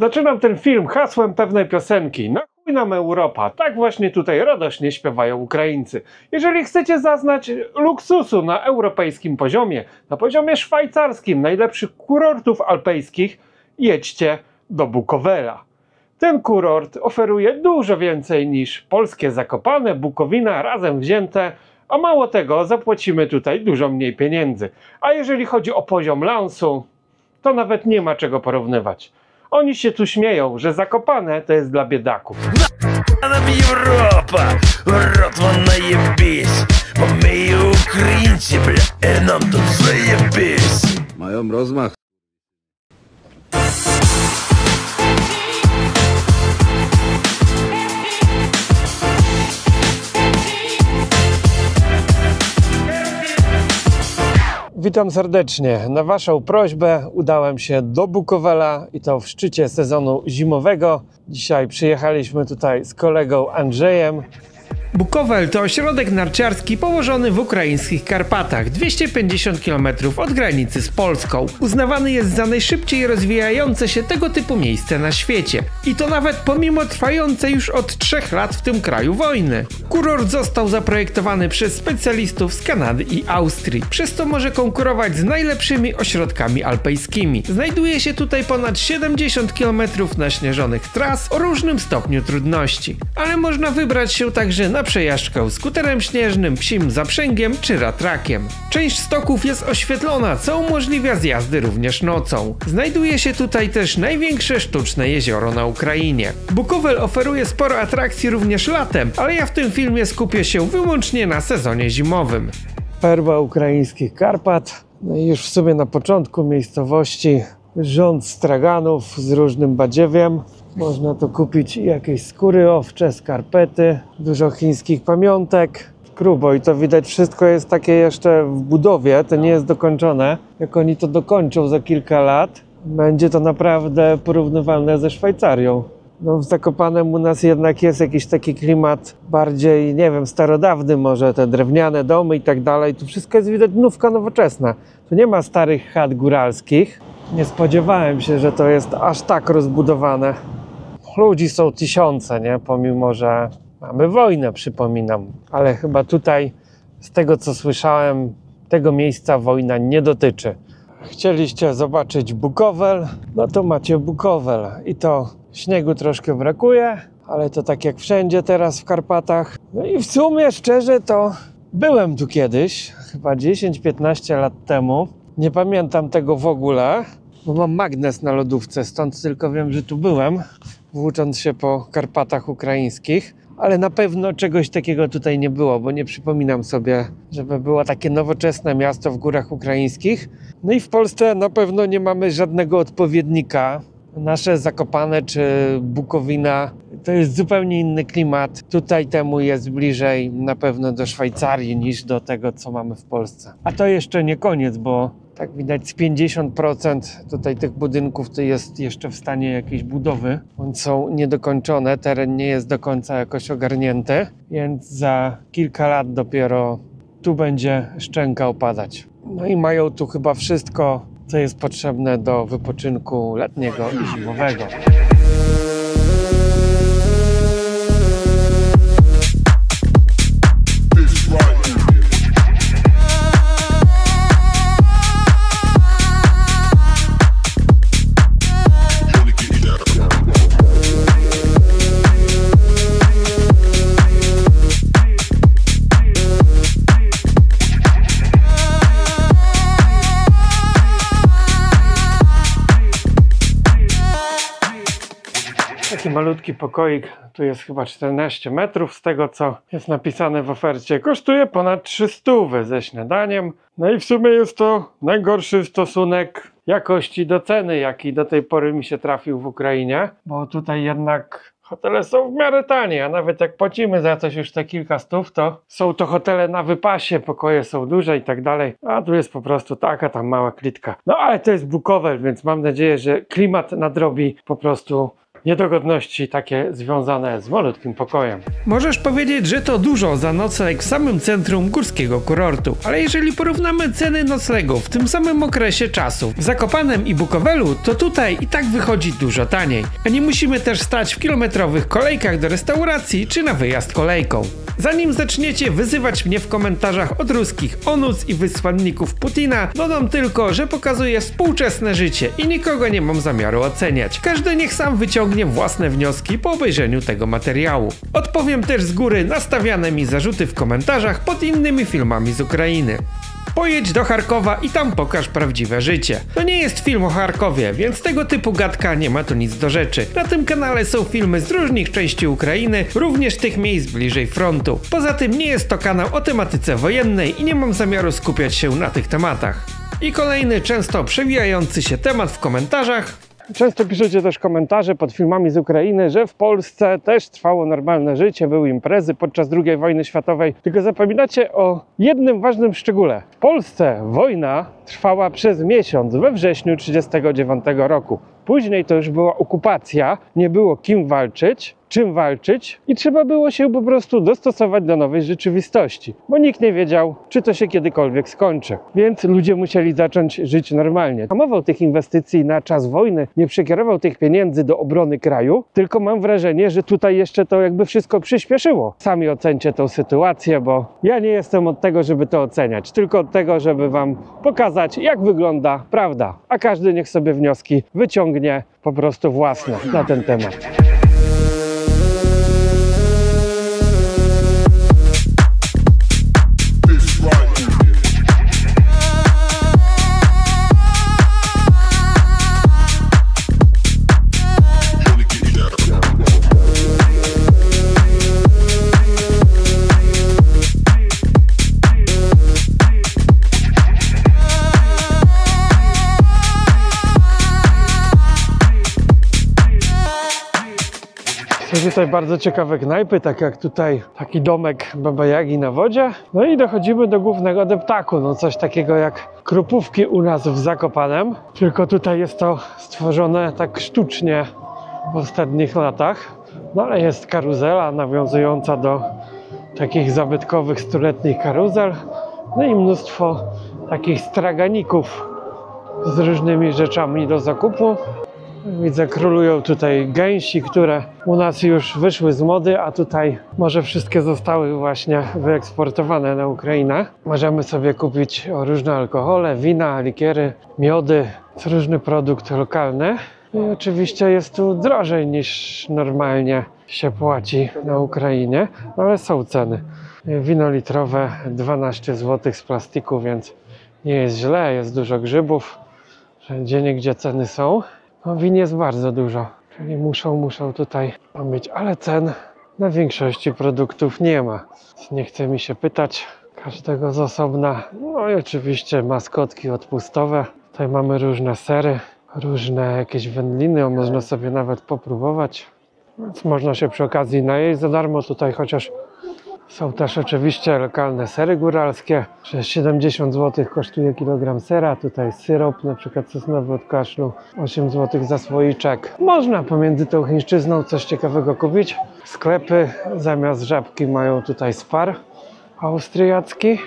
Zaczynam ten film hasłem pewnej piosenki. Na chuj nam Europa. Tak właśnie tutaj radośnie śpiewają Ukraińcy. Jeżeli chcecie zaznać luksusu na europejskim poziomie, na poziomie szwajcarskim, najlepszych kurortów alpejskich, jedźcie do Bukowela. Ten kurort oferuje dużo więcej niż polskie Zakopane, Bukowina razem wzięte, a mało tego, zapłacimy tutaj dużo mniej pieniędzy. A jeżeli chodzi o poziom lansu, to nawet nie ma czego porównywać. Oni się tu śmieją, że Zakopane to jest dla biedaków. Нам Европа, рот вон наебись, bo my Ukraińcy, bля, нам тут заебись. Mają rozmach. Witam serdecznie. Na waszą prośbę udałem się do Bukowela i to w szczycie sezonu zimowego. Dzisiaj przyjechaliśmy tutaj z kolegą Andrzejem. Bukowel to ośrodek narciarski położony w ukraińskich Karpatach, 250 km od granicy z Polską. Uznawany jest za najszybciej rozwijające się tego typu miejsce na świecie. I to nawet pomimo trwającej już od 3 lat w tym kraju wojny. Kurort został zaprojektowany przez specjalistów z Kanady i Austrii, przez co może konkurować z najlepszymi ośrodkami alpejskimi. Znajduje się tutaj ponad 70 km naśnieżonych tras o różnym stopniu trudności. Ale można wybrać się także na przejażdżkę skuterem śnieżnym, psim zaprzęgiem czy ratrakiem. Część stoków jest oświetlona, co umożliwia zjazdy również nocą. Znajduje się tutaj też największe sztuczne jezioro na Ukrainie. Bukowel oferuje sporo atrakcji również latem, ale ja w tym filmie skupię się wyłącznie na sezonie zimowym. Perła ukraińskich Karpat. No i już w sumie na początku miejscowości rząd straganów z różnym badziewiem. Można tu kupić jakieś skóry owcze, skarpety, dużo chińskich pamiątek. Grubo i to widać, wszystko jest takie jeszcze w budowie, to nie jest dokończone. Jak oni to dokończą za kilka lat, będzie to naprawdę porównywalne ze Szwajcarią. No w Zakopanem u nas jednak jest jakiś taki klimat bardziej, nie wiem, starodawny może, te drewniane domy i tak dalej. Tu wszystko jest widać nówka nowoczesna. Tu nie ma starych chat góralskich. Nie spodziewałem się, że to jest aż tak rozbudowane. Ludzi są tysiące, nie? Pomimo że mamy wojnę, przypominam. Ale chyba tutaj, z tego co słyszałem, tego miejsca wojna nie dotyczy. Chcieliście zobaczyć Bukowel? No to macie Bukowel. I to śniegu troszkę brakuje, ale to tak jak wszędzie teraz w Karpatach. No i w sumie szczerze to byłem tu kiedyś, chyba 10-15 lat temu. Nie pamiętam tego w ogóle, bo mam magnes na lodówce, stąd tylko wiem, że tu byłem, włócząc się po Karpatach ukraińskich. Ale na pewno czegoś takiego tutaj nie było, bo nie przypominam sobie, żeby było takie nowoczesne miasto w górach ukraińskich. No i w Polsce na pewno nie mamy żadnego odpowiednika. Nasze Zakopane czy Bukowina to jest zupełnie inny klimat. Tutaj temu jest bliżej na pewno do Szwajcarii niż do tego, co mamy w Polsce. A to jeszcze nie koniec, bo tak widać z 50% tutaj tych budynków to jest jeszcze w stanie jakiejś budowy. One są niedokończone, teren nie jest do końca jakoś ogarnięty, więc za kilka lat dopiero tu będzie szczęka opadać. No i mają tu chyba wszystko, co jest potrzebne do wypoczynku letniego i zimowego. Taki malutki pokoik, tu jest chyba 14 metrów z tego co jest napisane w ofercie. Kosztuje ponad 300 ze śniadaniem. No i w sumie jest to najgorszy stosunek jakości do ceny, jaki do tej pory mi się trafił w Ukrainie. Bo tutaj jednak hotele są w miarę tanie, a nawet jak płacimy za coś już te kilka stów, to są to hotele na wypasie, pokoje są duże i tak dalej. A tu jest po prostu taka tam mała klitka. No ale to jest Bukowel, więc mam nadzieję, że klimat nadrobi po prostu niedogodności takie związane z malutkim pokojem. Możesz powiedzieć, że to dużo za nocleg w samym centrum górskiego kurortu, ale jeżeli porównamy ceny noclegów w tym samym okresie czasu w Zakopanem i Bukowelu, to tutaj i tak wychodzi dużo taniej, a nie musimy też stać w kilometrowych kolejkach do restauracji czy na wyjazd kolejką. Zanim zaczniecie wyzywać mnie w komentarzach od ruskich onuc i wysłanników Putina, dodam tylko, że pokazuję współczesne życie i nikogo nie mam zamiaru oceniać. Każdy niech sam wyciągnie własne wnioski po obejrzeniu tego materiału. Odpowiem też z góry na stawiane mi zarzuty w komentarzach pod innymi filmami z Ukrainy. Pojedź do Charkowa i tam pokaż prawdziwe życie. To nie jest film o Charkowie, więc tego typu gadka nie ma tu nic do rzeczy. Na tym kanale są filmy z różnych części Ukrainy, również tych miejsc bliżej frontu. Poza tym nie jest to kanał o tematyce wojennej i nie mam zamiaru skupiać się na tych tematach. I kolejny często przewijający się temat w komentarzach. Często piszecie też komentarze pod filmami z Ukrainy, że w Polsce też trwało normalne życie, były imprezy podczas II wojny światowej. Tylko zapominacie o jednym ważnym szczególe. W Polsce wojna trwała przez miesiąc, we wrześniu 1939 roku. Później to już była okupacja, nie było kim walczyć, czym walczyć i trzeba było się po prostu dostosować do nowej rzeczywistości, bo nikt nie wiedział, czy to się kiedykolwiek skończy. Więc ludzie musieli zacząć żyć normalnie. Hamował tych inwestycji na czas wojny, nie przekierował tych pieniędzy do obrony kraju, tylko mam wrażenie, że tutaj jeszcze to jakby wszystko przyspieszyło. Sami ocencie tą sytuację, bo ja nie jestem od tego, żeby to oceniać, tylko od tego, żeby wam pokazać, jak wygląda prawda, a każdy niech sobie wnioski wyciągnie po prostu własne na ten temat. Są tutaj bardzo ciekawe knajpy, tak jak tutaj taki domek Baba Jagi na wodzie. No i dochodzimy do głównego deptaku, no coś takiego jak Krupówki u nas w Zakopanem. Tylko tutaj jest to stworzone tak sztucznie w ostatnich latach. No ale jest karuzela nawiązująca do takich zabytkowych stuletnich karuzel. No i mnóstwo takich straganików z różnymi rzeczami do zakupu. Widzę, królują tutaj gęsi, które u nas już wyszły z mody, a tutaj może wszystkie zostały właśnie wyeksportowane na Ukrainę. Możemy sobie kupić różne alkohole, wina, likiery, miody, różny produkt lokalny. I oczywiście jest tu drożej niż normalnie się płaci na Ukrainie, ale są ceny. Wino litrowe 12 zł z plastiku, więc nie jest źle, jest dużo grzybów. Gdzieniegdzie ceny są. No, win jest bardzo dużo, czyli muszą tutaj mieć, ale cen na większości produktów nie ma. Nie chce mi się pytać każdego z osobna. No i oczywiście maskotki odpustowe. Tutaj mamy różne sery, różne jakieś wędliny, można sobie nawet popróbować. Więc można się przy okazji najeść za darmo tutaj, chociaż są też oczywiście lokalne sery góralskie. 70 zł kosztuje kilogram sera. Tutaj syrop, na przykład sosnowy od kaszlu, 8 zł za słoiczek. Można pomiędzy tą chińszczyzną coś ciekawego kupić. Sklepy zamiast żabki mają tutaj spar austriacki.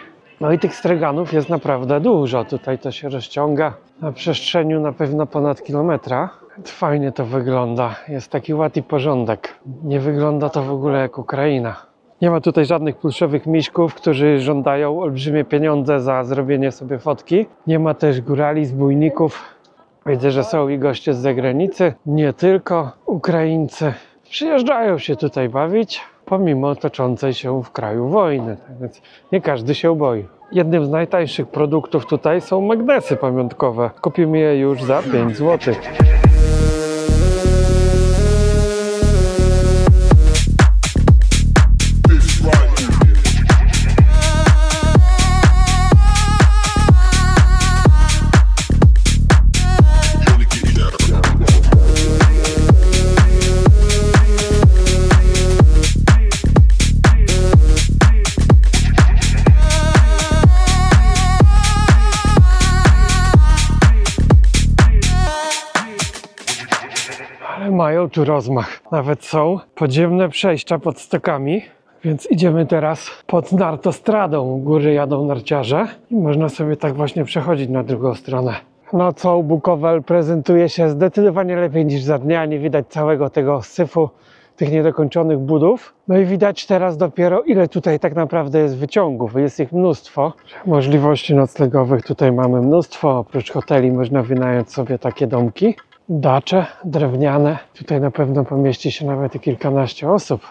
No i tych straganów jest naprawdę dużo. Tutaj to się rozciąga na przestrzeniu na pewno ponad kilometra. Fajnie to wygląda. Jest taki ład i porządek. Nie wygląda to w ogóle jak Ukraina. Nie ma tutaj żadnych pluszowych miśków, którzy żądają olbrzymie pieniądze za zrobienie sobie fotki. Nie ma też górali, zbójników. Widzę, że są i goście z zagranicy, nie tylko Ukraińcy. Przyjeżdżają się tutaj bawić, pomimo toczącej się w kraju wojny. Tak więc nie każdy się boi. Jednym z najtańszych produktów tutaj są magnesy pamiątkowe. Kupimy je już za 5 zł. mają tu rozmach. Nawet są podziemne przejścia pod stokami, więc idziemy teraz pod nartostradą. W górę jadą narciarze i można sobie tak właśnie przechodzić na drugą stronę. Nocą Bukovel prezentuje się zdecydowanie lepiej niż za dnia. Nie widać całego tego syfu, tych niedokończonych budów. No i widać teraz dopiero, ile tutaj tak naprawdę jest wyciągów. Jest ich mnóstwo. Możliwości noclegowych tutaj mamy mnóstwo. Oprócz hoteli można wynająć sobie takie domki. Dacze drewniane. Tutaj na pewno pomieści się nawet i kilkanaście osób.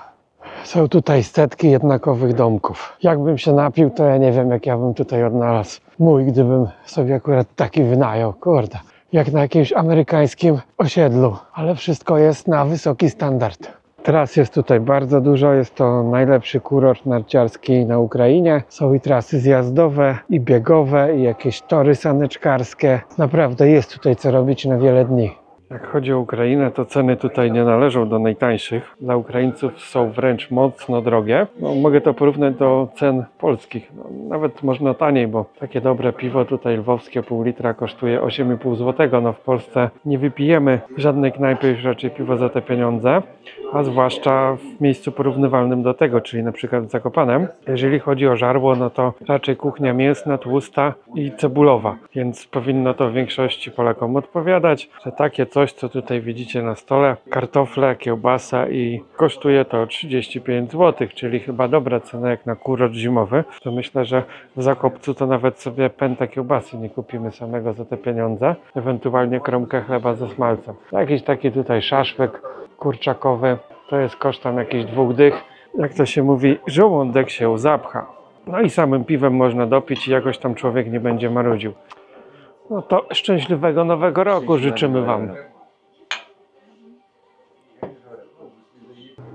Są tutaj setki jednakowych domków. Jakbym się napił, to ja nie wiem, jak ja bym tutaj odnalazł mój, gdybym sobie akurat taki wynajął. Kurde, jak na jakimś amerykańskim osiedlu. Ale wszystko jest na wysoki standard. Tras jest tutaj bardzo dużo. Jest to najlepszy kurort narciarski na Ukrainie. Są i trasy zjazdowe, i biegowe, i jakieś tory saneczkarskie. Naprawdę jest tutaj co robić na wiele dni. Jak chodzi o Ukrainę, to ceny tutaj nie należą do najtańszych. Dla Ukraińców są wręcz mocno drogie. No, mogę to porównać do cen polskich. No, nawet można taniej, bo takie dobre piwo tutaj lwowskie pół litra kosztuje 8,5 zł. No, w Polsce nie wypijemy żadnej knajpy już raczej piwo za te pieniądze, a zwłaszcza w miejscu porównywalnym do tego, czyli na przykład w Zakopanem. Jeżeli chodzi o żarło, no to raczej kuchnia mięsna, tłusta i cebulowa, więc powinno to w większości Polakom odpowiadać, że takie coś, co tutaj widzicie na stole, kartofle, kiełbasa i kosztuje to 35 zł, czyli chyba dobra cena jak na kurort zimowy. To myślę, że w Zakopcu to nawet sobie pęta kiełbasy nie kupimy samego za te pieniądze, ewentualnie kromkę chleba ze smalcem. Jakiś taki tutaj szaszłyk kurczakowy, to jest koszt tam jakichś 2 dych. Jak to się mówi, żołądek się zapcha. No i samym piwem można dopić i jakoś tam człowiek nie będzie marudził. No to szczęśliwego nowego roku życzymy Wam.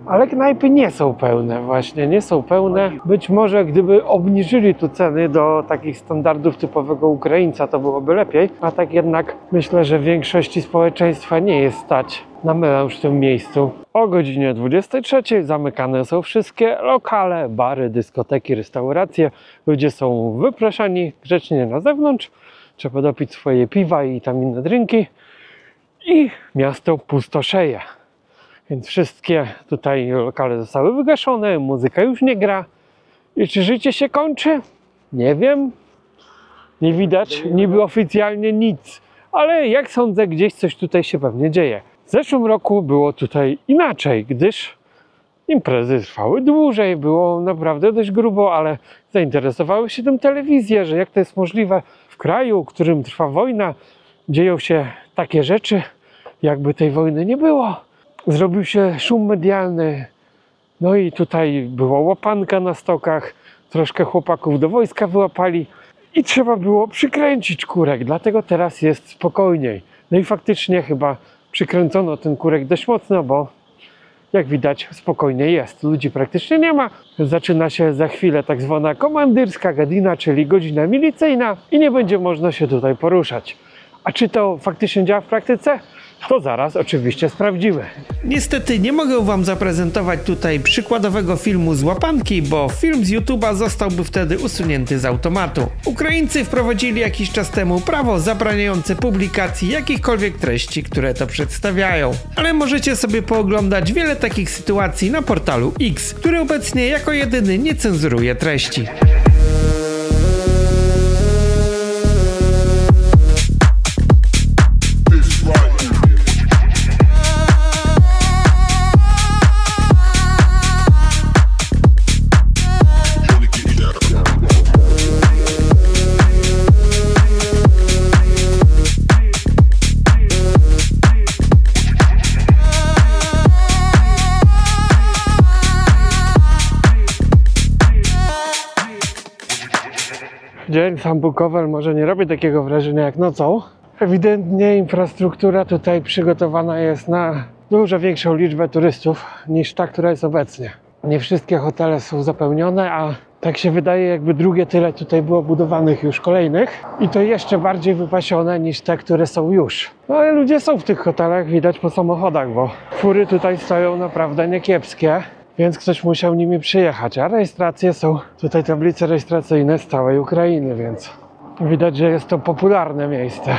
Ale knajpy nie są pełne, właśnie nie są pełne. Być może gdyby obniżyli tu ceny do takich standardów typowego Ukraińca, to byłoby lepiej. A tak jednak myślę, że większości społeczeństwa nie jest stać na melanż w tym miejscu. O godzinie 23 zamykane są wszystkie lokale, bary, dyskoteki, restauracje. Ludzie są wypraszani grzecznie na zewnątrz. Trzeba dopić swoje piwa i tam inne drinki. I miasto pustoszeje. Więc wszystkie tutaj lokale zostały wygaszone, muzyka już nie gra. I czy życie się kończy? Nie wiem. Nie widać niby oficjalnie nic. Ale jak sądzę, gdzieś coś tutaj się pewnie dzieje. W zeszłym roku było tutaj inaczej, gdyż imprezy trwały dłużej, było naprawdę dość grubo, ale zainteresowały się tym telewizje, że jak to jest możliwe w kraju, w którym trwa wojna, dzieją się takie rzeczy, jakby tej wojny nie było. Zrobił się szum medialny, no i tutaj była łapanka na stokach, troszkę chłopaków do wojska wyłapali i trzeba było przykręcić kurek, dlatego teraz jest spokojniej. No i faktycznie chyba przykręcono ten kurek dość mocno, bo jak widać spokojnie jest. Ludzi praktycznie nie ma. Zaczyna się za chwilę tak zwana komandyrska godzina, czyli godzina milicyjna i nie będzie można się tutaj poruszać. A czy to faktycznie działa w praktyce? To zaraz oczywiście sprawdzimy. Niestety nie mogę Wam zaprezentować tutaj przykładowego filmu z łapanki, bo film z YouTube'a zostałby wtedy usunięty z automatu. Ukraińcy wprowadzili jakiś czas temu prawo zabraniające publikacji jakichkolwiek treści, które to przedstawiają. Ale możecie sobie pooglądać wiele takich sytuacji na portalu X, który obecnie jako jedyny nie cenzuruje treści. Dzień sam Bukovel może nie robi takiego wrażenia jak nocą. Ewidentnie infrastruktura tutaj przygotowana jest na dużo większą liczbę turystów niż ta, która jest obecnie. Nie wszystkie hotele są zapełnione, a tak się wydaje, jakby drugie tyle tutaj było budowanych już kolejnych i to jeszcze bardziej wypasione niż te, które są już. No ale ludzie są w tych hotelach, widać po samochodach, bo fury tutaj stoją naprawdę niekiepskie. Więc ktoś musiał nimi przyjechać, a rejestracje są, tutaj tablice rejestracyjne z całej Ukrainy, więc widać, że jest to popularne miejsce.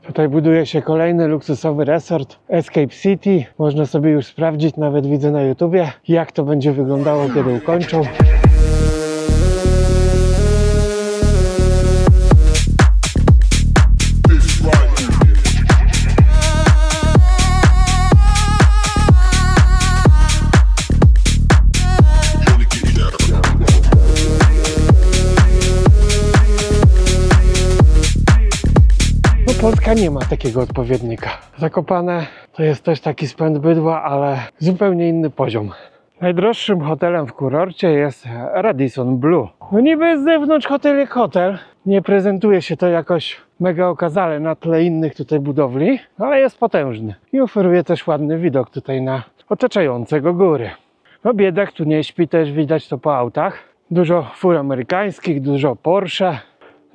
Tutaj buduje się kolejny luksusowy resort Escape City. Można sobie już sprawdzić, nawet widzę na YouTubie, jak to będzie wyglądało, kiedy ukończą. Polska nie ma takiego odpowiednika. Zakopane to jest też taki spęd bydła, ale zupełnie inny poziom. Najdroższym hotelem w kurorcie jest Radisson Blu. No niby z zewnątrz hotel jak hotel. Nie prezentuje się to jakoś mega okazale na tle innych tutaj budowli, ale jest potężny. I oferuje też ładny widok tutaj na otaczające go góry. No biedak tu nie śpi, też widać to po autach. Dużo fur amerykańskich, dużo Porsche.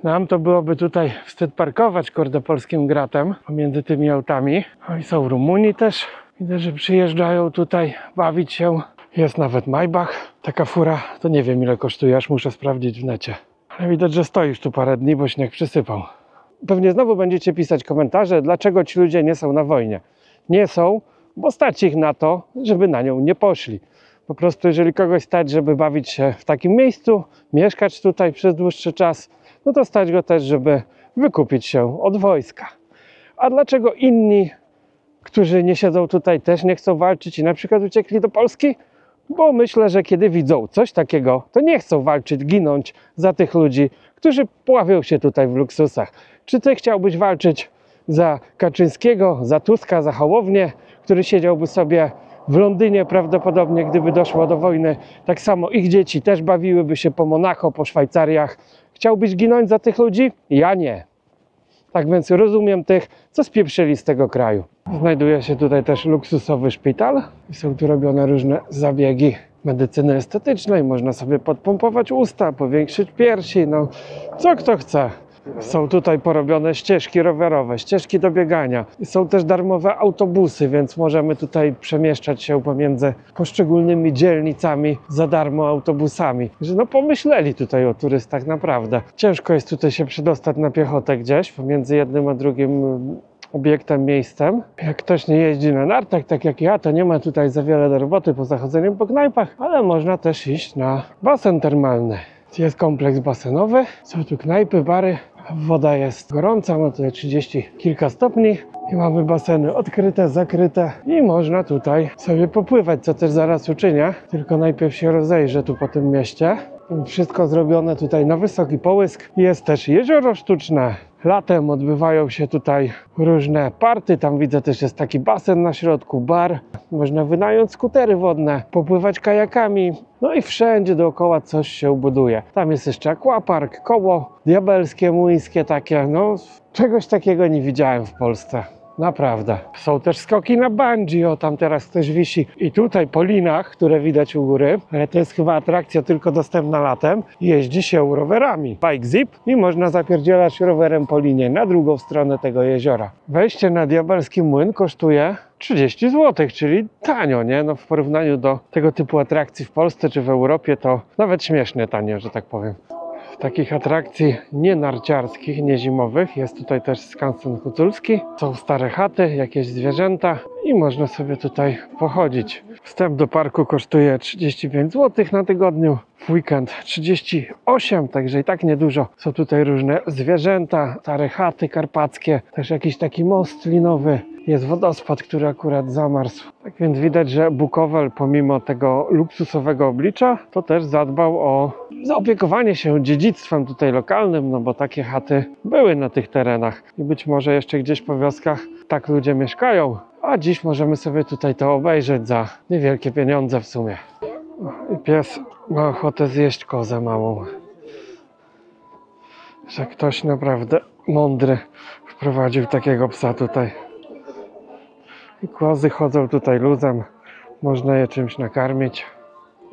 Nam to byłoby tutaj wstyd parkować, kurde, polskim gratem pomiędzy tymi autami. O, i są Rumuni też. Widzę, że przyjeżdżają tutaj bawić się. Jest nawet Maybach. Taka fura, to nie wiem ile kosztuje, aż muszę sprawdzić w necie. Ale widać, że stoi już tu parę dni, bo śnieg przysypał. Pewnie znowu będziecie pisać komentarze, dlaczego ci ludzie nie są na wojnie. Nie są, bo stać ich na to, żeby na nią nie poszli. Po prostu jeżeli kogoś stać, żeby bawić się w takim miejscu, mieszkać tutaj przez dłuższy czas, no to stać go też, żeby wykupić się od wojska. A dlaczego inni, którzy nie siedzą tutaj, też nie chcą walczyć i na przykład uciekli do Polski? Bo myślę, że kiedy widzą coś takiego, to nie chcą walczyć, ginąć za tych ludzi, którzy pławią się tutaj w luksusach. Czy ty chciałbyś walczyć za Kaczyńskiego, za Tuska, za Hołownię, który siedziałby sobie w Londynie prawdopodobnie, gdyby doszło do wojny? Tak samo ich dzieci też bawiłyby się po Monaco, po Szwajcariach. Chciałbyś ginąć za tych ludzi? Ja nie. Tak więc rozumiem tych, co spieprzyli z tego kraju. Znajduje się tutaj też luksusowy szpital. Są tu robione różne zabiegi medycyny estetycznej. Można sobie podpompować usta, powiększyć piersi, no co kto chce. Są tutaj porobione ścieżki rowerowe, ścieżki do biegania. Są też darmowe autobusy, więc możemy tutaj przemieszczać się pomiędzy poszczególnymi dzielnicami za darmo autobusami. Że no pomyśleli tutaj o turystach naprawdę. Ciężko jest tutaj się przedostać na piechotę gdzieś pomiędzy jednym a drugim obiektem, miejscem. Jak ktoś nie jeździ na nartach, tak jak ja, to nie ma tutaj za wiele do roboty poza chodzeniem po knajpach, ale można też iść na basen termalny. Jest kompleks basenowy, są tu knajpy, bary, woda jest gorąca, ma tutaj 30 kilka stopni i mamy baseny odkryte, zakryte i można tutaj sobie popływać, co też zaraz uczynię, tylko najpierw się rozejrzę tu po tym mieście. Wszystko zrobione tutaj na wysoki połysk. Jest też jezioro sztuczne. Latem odbywają się tutaj różne party. Tam widzę też jest taki basen na środku, bar. Można wynająć skutery wodne, popływać kajakami. No i wszędzie dookoła coś się buduje. Tam jest jeszcze aquapark, koło diabelskie, młyńskie takie. No czegoś takiego nie widziałem w Polsce. Naprawdę. Są też skoki na bungee, o tam teraz ktoś wisi. I tutaj po linach, które widać u góry, ale to jest chyba atrakcja tylko dostępna latem, jeździ się rowerami. Bike zip i można zapierdzielać rowerem po linie na drugą stronę tego jeziora. Wejście na diabelski młyn kosztuje 30 zł, czyli tanio, nie? No w porównaniu do tego typu atrakcji w Polsce czy w Europie to nawet śmiesznie tanio, że tak powiem. Takich atrakcji nie narciarskich, nie zimowych jest tutaj też skansen huculski. Są stare chaty, jakieś zwierzęta i można sobie tutaj pochodzić. Wstęp do parku kosztuje 35 zł na tygodniu, w weekend 38, także i tak niedużo. Są tutaj różne zwierzęta, stare chaty karpackie, też jakiś taki most linowy. Jest wodospad, który akurat zamarzł. Tak więc widać, że Bukowel pomimo tego luksusowego oblicza, to też zadbał o zaopiekowanie się dziedzictwem tutaj lokalnym, no bo takie chaty były na tych terenach. I być może jeszcze gdzieś po wioskach tak ludzie mieszkają. A dziś możemy sobie tutaj to obejrzeć za niewielkie pieniądze w sumie. I pies ma ochotę zjeść kozę małą. Że ktoś naprawdę mądry wprowadził takiego psa tutaj. I kozy chodzą tutaj luzem, można je czymś nakarmić.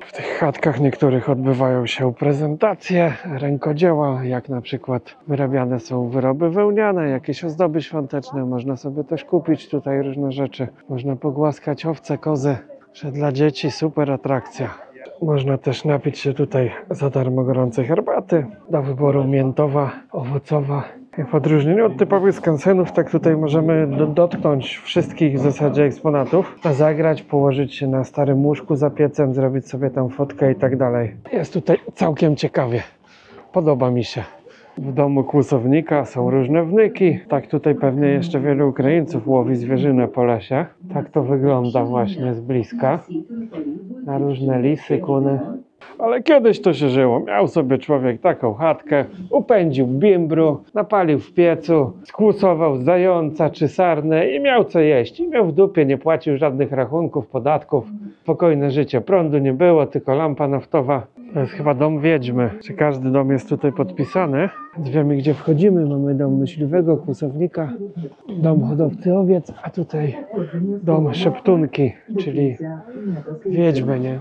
W tych chatkach niektórych odbywają się prezentacje, rękodzieła, jak na przykład wyrabiane są wyroby wełniane, jakieś ozdoby świąteczne. Można sobie też kupić tutaj różne rzeczy. Można pogłaskać owce, kozy, że dla dzieci super atrakcja. Można też napić się tutaj za darmo gorącej herbaty. Do wyboru miętowa, owocowa W odróżnieniu od typowych skansenów, tak tutaj możemy dotknąć wszystkich w zasadzie eksponatów, zagrać, położyć się na starym łóżku za piecem, zrobić sobie tam fotkę i tak dalej. Jest tutaj całkiem ciekawie. Podoba mi się. W domu kłusownika są różne wnyki. Tak tutaj pewnie jeszcze wielu Ukraińców łowi zwierzynę po lesie. Tak to wygląda właśnie z bliska. Na różne lisy, kuny. Ale kiedyś to się żyło. Miał sobie człowiek taką chatkę, upędził bimbru, napalił w piecu, skłusował zająca czy sarnę i miał co jeść. I miał w dupie, nie płacił żadnych rachunków, podatków. Spokojne życie. Prądu nie było, tylko lampa naftowa. To jest chyba dom wiedźmy. Czy każdy dom jest tutaj podpisany? Więc wiemy, gdzie wchodzimy. Mamy dom myśliwego, kłusownika, dom hodowcy owiec, a tutaj dom szeptunki, czyli wiedźmy, nie?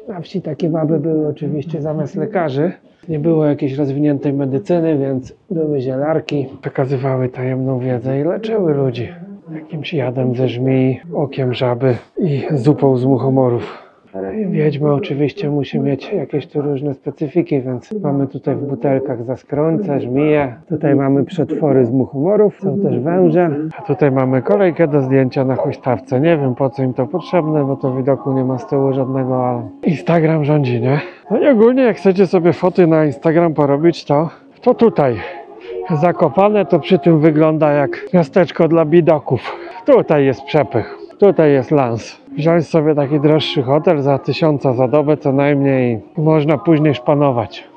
Na wsi takie baby były oczywiście zamiast lekarzy. Nie było jakiejś rozwiniętej medycyny, więc były zielarki. Przekazywały tajemną wiedzę i leczyły ludzi. Jakimś jadem ze żmii, okiem żaby i zupą z muchomorów. Wiedźma oczywiście musi mieć jakieś tu różne specyfiki, więc mamy tutaj w butelkach zaskrońce, żmije. Tutaj mamy przetwory z muchomorów, są też węże. A tutaj mamy kolejkę do zdjęcia na huśtawce. Nie wiem, po co im to potrzebne, bo to widoku nie ma z tyłu żadnego, ale Instagram rządzi, nie? No i ogólnie jak chcecie sobie foty na Instagram porobić, to tutaj. Zakopane to przy tym wygląda jak miasteczko dla bidaków. Tutaj jest przepych. Tutaj jest lans. Wziąć sobie taki droższy hotel za 1000 za dobę co najmniej i można później szpanować.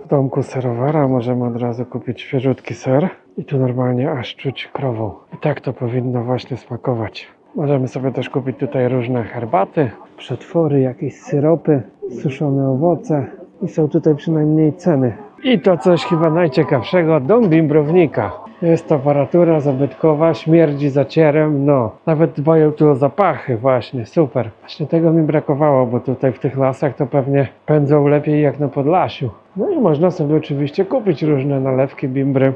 W domku serowara możemy od razu kupić świeżutki ser i tu normalnie aż czuć krową. I tak to powinno właśnie smakować. Możemy sobie też kupić tutaj różne herbaty, przetwory, jakieś syropy, suszone owoce i są tutaj przynajmniej ceny. I to coś chyba najciekawszego, dom bimbrownika. Jest aparatura zabytkowa, śmierdzi zacierem, no. Nawet dbają tu o zapachy właśnie, super. Właśnie tego mi brakowało, bo tutaj w tych lasach to pewnie pędzą lepiej jak na Podlasiu. No i można sobie oczywiście kupić różne nalewki bimbry.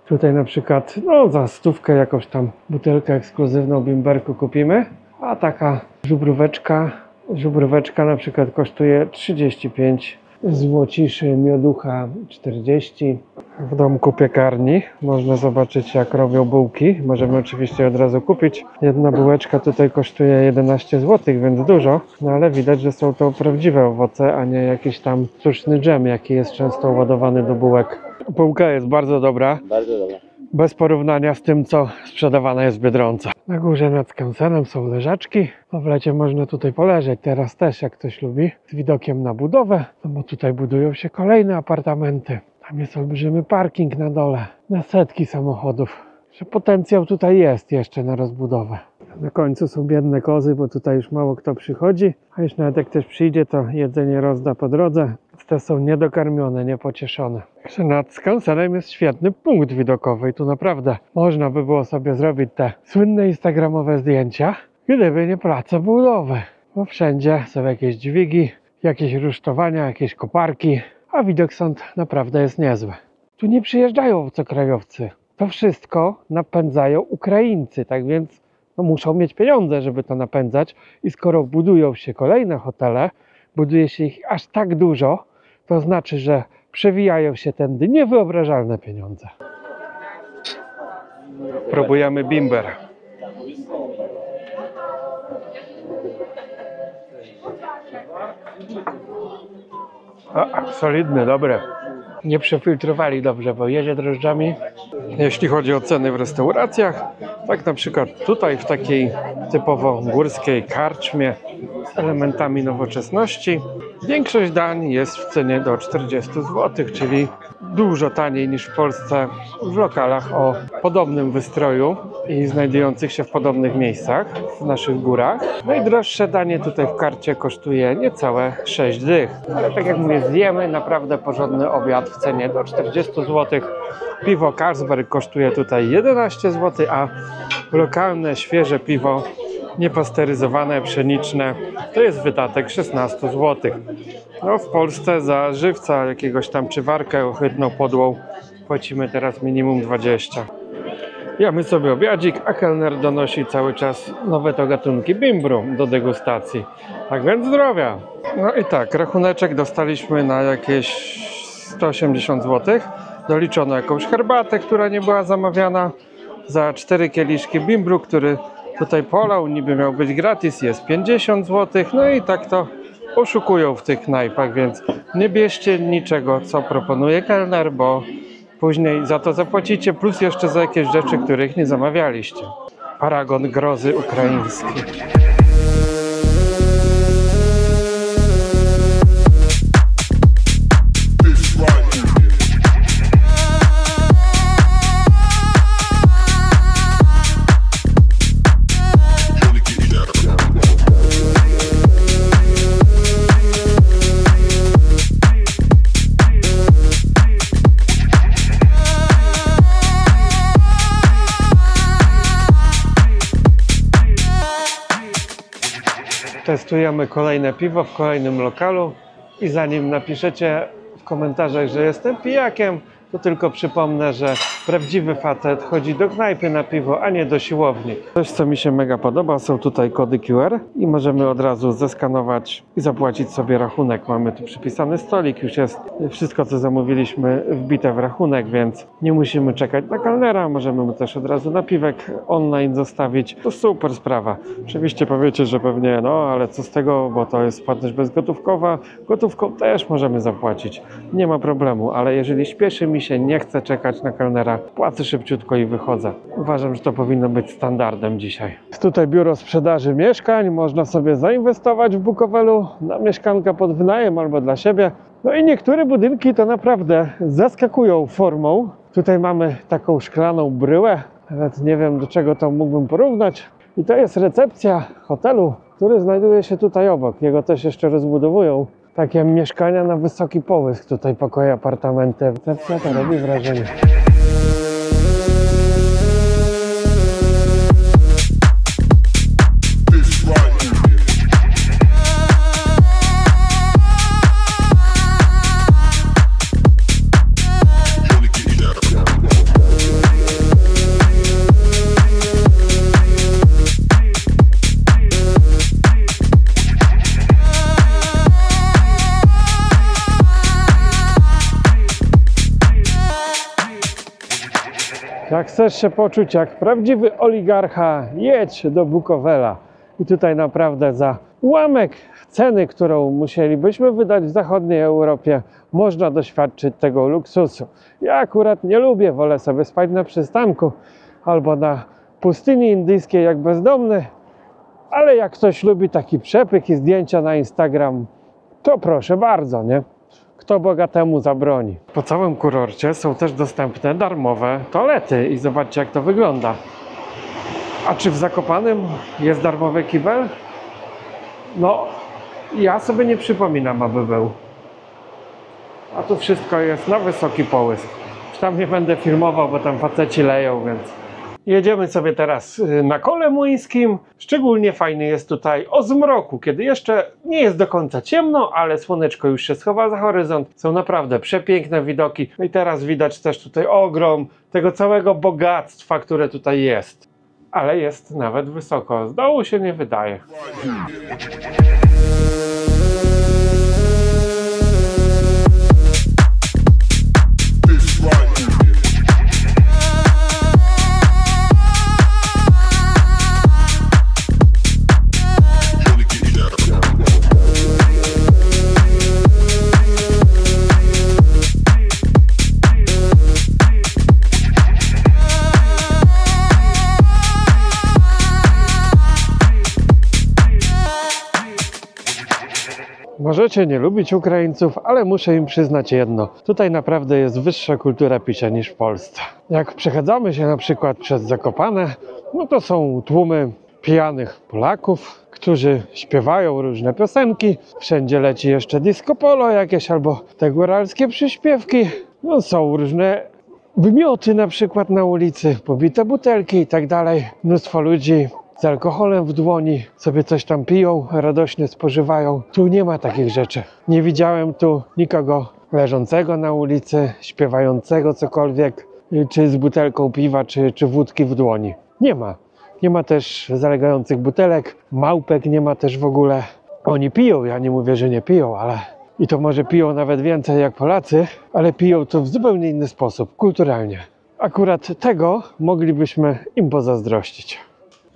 Tutaj na przykład, no za 100 jakąś tam butelkę ekskluzywną bimberku kupimy. A taka żubróweczka na przykład kosztuje 35 złociszy, mioducha 40. W domku piekarni można zobaczyć, jak robią bułki. Możemy oczywiście od razu kupić. Jedna bułeczka tutaj kosztuje 11 zł, więc dużo. No ale widać, że są to prawdziwe owoce, a nie jakiś tam sztuczny dżem, jaki jest często ładowany do bułek. Bułka jest bardzo dobra. Bardzo dobra. Bez porównania z tym, co sprzedawane jest w Biedronce. Na górze nad skansenem są leżaczki. No w lecie można tutaj poleżeć, teraz też jak ktoś lubi, z widokiem na budowę, no bo tutaj budują się kolejne apartamenty. Tam jest olbrzymi parking na dole, na setki samochodów. Że potencjał tutaj jest jeszcze na rozbudowę. Na końcu są biedne kozy, bo tutaj już mało kto przychodzi, a już nawet jak ktoś przyjdzie, to jedzenie rozda po drodze. Te są niedokarmione, niepocieszone. Także nad skansenem jest świetny punkt widokowy i tu naprawdę można by było sobie zrobić te słynne instagramowe zdjęcia, gdyby nie place budowy. Bo wszędzie są jakieś dźwigi, jakieś rusztowania, jakieś koparki, a widok stąd naprawdę jest niezły. Tu nie przyjeżdżają obcokrajowcy. To wszystko napędzają Ukraińcy, tak więc no, muszą mieć pieniądze, żeby to napędzać i skoro budują się kolejne hotele, buduje się ich aż tak dużo, to znaczy, że przewijają się tędy niewyobrażalne pieniądze. Próbujemy bimber. Solidny, dobry. Nie przefiltrowali dobrze, bo jedzie drożdżami. Jeśli chodzi o ceny w restauracjach, tak na przykład tutaj w takiej typowo górskiej karczmie z elementami nowoczesności, większość dań jest w cenie do 40 zł, czyli dużo taniej niż w Polsce w lokalach o podobnym wystroju i znajdujących się w podobnych miejscach w naszych górach. Najdroższe danie tutaj w karcie kosztuje niecałe 6 dych. Ale tak jak mówię, zjemy naprawdę porządny obiad w cenie do 40 zł. Piwo Carlsberg kosztuje tutaj 11 zł, a lokalne, świeże piwo niepasteryzowane, pszeniczne to jest wydatek 16 zł. No w Polsce za żywca jakiegoś tam czy warkę ohydną podłą płacimy teraz minimum 20. Jemy sobie obiadzik, a kelner donosi cały czas nowe to gatunki bimbru do degustacji. Tak więc zdrowia! No i tak, rachuneczek dostaliśmy na jakieś 180 zł. Doliczono jakąś herbatę, która nie była zamawiana. Za 4 kieliszki bimbru, który tutaj polał, niby miał być gratis, jest 50 zł. No i tak to oszukują w tych knajpach, więc nie bierzcie niczego, co proponuje kelner, bo później za to zapłacicie, plus jeszcze za jakieś rzeczy, których nie zamawialiście. Paragon grozy ukraińskiej. Testujemy kolejne piwo w kolejnym lokalu i zanim napiszecie w komentarzach, że jestem pijakiem, to tylko przypomnę, że prawdziwy facet chodzi do knajpy na piwo, a nie do siłowni. Coś, co mi się mega podoba, są tutaj kody QR i możemy od razu zeskanować i zapłacić sobie rachunek. Mamy tu przypisany stolik, już jest wszystko, co zamówiliśmy, wbite w rachunek, więc nie musimy czekać na kelnera, możemy mu też od razu napiwek online zostawić. To super sprawa. Oczywiście powiecie, że pewnie, no ale co z tego, bo to jest płatność bezgotówkowa. Gotówką też możemy zapłacić, nie ma problemu, ale jeżeli śpieszy mi się, nie chcę czekać na kelnera, płacę szybciutko i wychodzę. Uważam, że to powinno być standardem dzisiaj. Jest tutaj biuro sprzedaży mieszkań, można sobie zainwestować w Bukowelu na mieszkankę pod wynajem albo dla siebie. No i niektóre budynki to naprawdę zaskakują formą. Tutaj mamy taką szklaną bryłę, nawet nie wiem, do czego to mógłbym porównać. I to jest recepcja hotelu, który znajduje się tutaj obok. Jego też jeszcze rozbudowują. Takie mieszkania na wysoki połysk, tutaj pokoje, apartamenty. Recepcja to robi wrażenie. Jak chcesz się poczuć jak prawdziwy oligarcha, jedź do Bukowela. I tutaj naprawdę za ułamek ceny, którą musielibyśmy wydać w zachodniej Europie, można doświadczyć tego luksusu. Ja akurat nie lubię, wolę sobie spać na przystanku albo na pustyni indyjskiej jak bezdomny, ale jak ktoś lubi taki przepych i zdjęcia na Instagram, to proszę bardzo, nie? Kto bogatemu zabroni. Po całym kurorcie są też dostępne darmowe toalety i zobaczcie, jak to wygląda. A czy w Zakopanem jest darmowy kibel? No, ja sobie nie przypominam, aby był. A tu wszystko jest na wysoki połysk. Już tam nie będę filmował, bo tam faceci leją, więc... Jedziemy sobie teraz na Kole Młyńskim. Szczególnie fajny jest tutaj o zmroku, kiedy jeszcze nie jest do końca ciemno, ale słoneczko już się schowa za horyzont. Są naprawdę przepiękne widoki. No i teraz widać też tutaj ogrom tego całego bogactwa, które tutaj jest. Ale jest nawet wysoko. Z dołu się nie wydaje. Możecie nie lubić Ukraińców, ale muszę im przyznać jedno. Tutaj naprawdę jest wyższa kultura picia niż w Polsce. Jak przechadzamy się na przykład przez Zakopane, no to są tłumy pijanych Polaków, którzy śpiewają różne piosenki. Wszędzie leci jeszcze disco polo jakieś albo te góralskie przyśpiewki. No są różne wymioty na przykład na ulicy, pobite butelki i tak dalej. Mnóstwo ludzi z alkoholem w dłoni sobie coś tam piją, radośnie spożywają. Tu nie ma takich rzeczy. Nie widziałem tu nikogo leżącego na ulicy, śpiewającego cokolwiek, czy z butelką piwa, czy wódki w dłoni. Nie ma. Nie ma też zalegających butelek, małpek nie ma też w ogóle. Oni piją, ja nie mówię, że nie piją, ale I to może piją nawet więcej jak Polacy, ale piją to w zupełnie inny sposób, kulturalnie. Akurat tego moglibyśmy im pozazdrościć.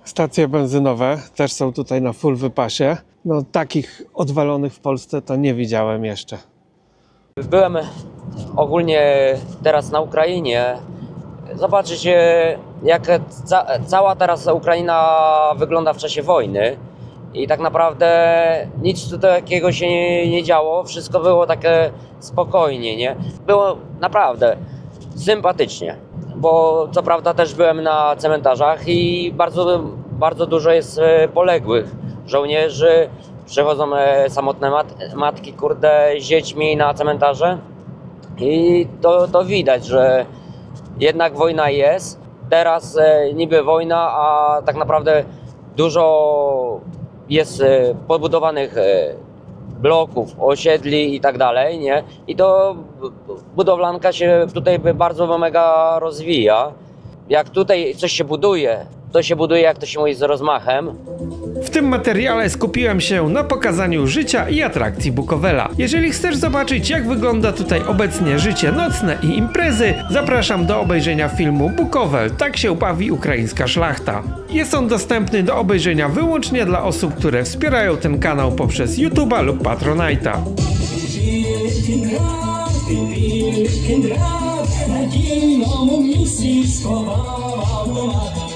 Stacje benzynowe też są tutaj na full wypasie. No takich odwalonych w Polsce to nie widziałem jeszcze. Byłem ogólnie teraz na Ukrainie. Zobaczycie, jak cała teraz Ukraina wygląda w czasie wojny. I tak naprawdę nic tutaj takiego się nie działo. Wszystko było takie spokojnie, nie? Było naprawdę sympatycznie. Bo co prawda też byłem na cmentarzach i bardzo dużo jest poległych żołnierzy. Przychodzą samotne matki, kurde, z dziećmi na cmentarze. I to widać, że jednak wojna jest. Teraz niby wojna, a tak naprawdę dużo jest podbudowanych bloków, osiedli i tak dalej, nie? I to budowlanka się tutaj bardzo mega rozwija. Jak tutaj coś się buduje, to się buduje, jak to się mówi, z rozmachem. W tym materiale skupiłem się na pokazaniu życia i atrakcji Bukowela. Jeżeli chcesz zobaczyć, jak wygląda tutaj obecnie życie nocne i imprezy, zapraszam do obejrzenia filmu Bukowel, tak się bawi ukraińska szlachta. Jest on dostępny do obejrzenia wyłącznie dla osób, które wspierają ten kanał poprzez YouTube'a lub Patronite'a. Na dzielną misji schowała automat.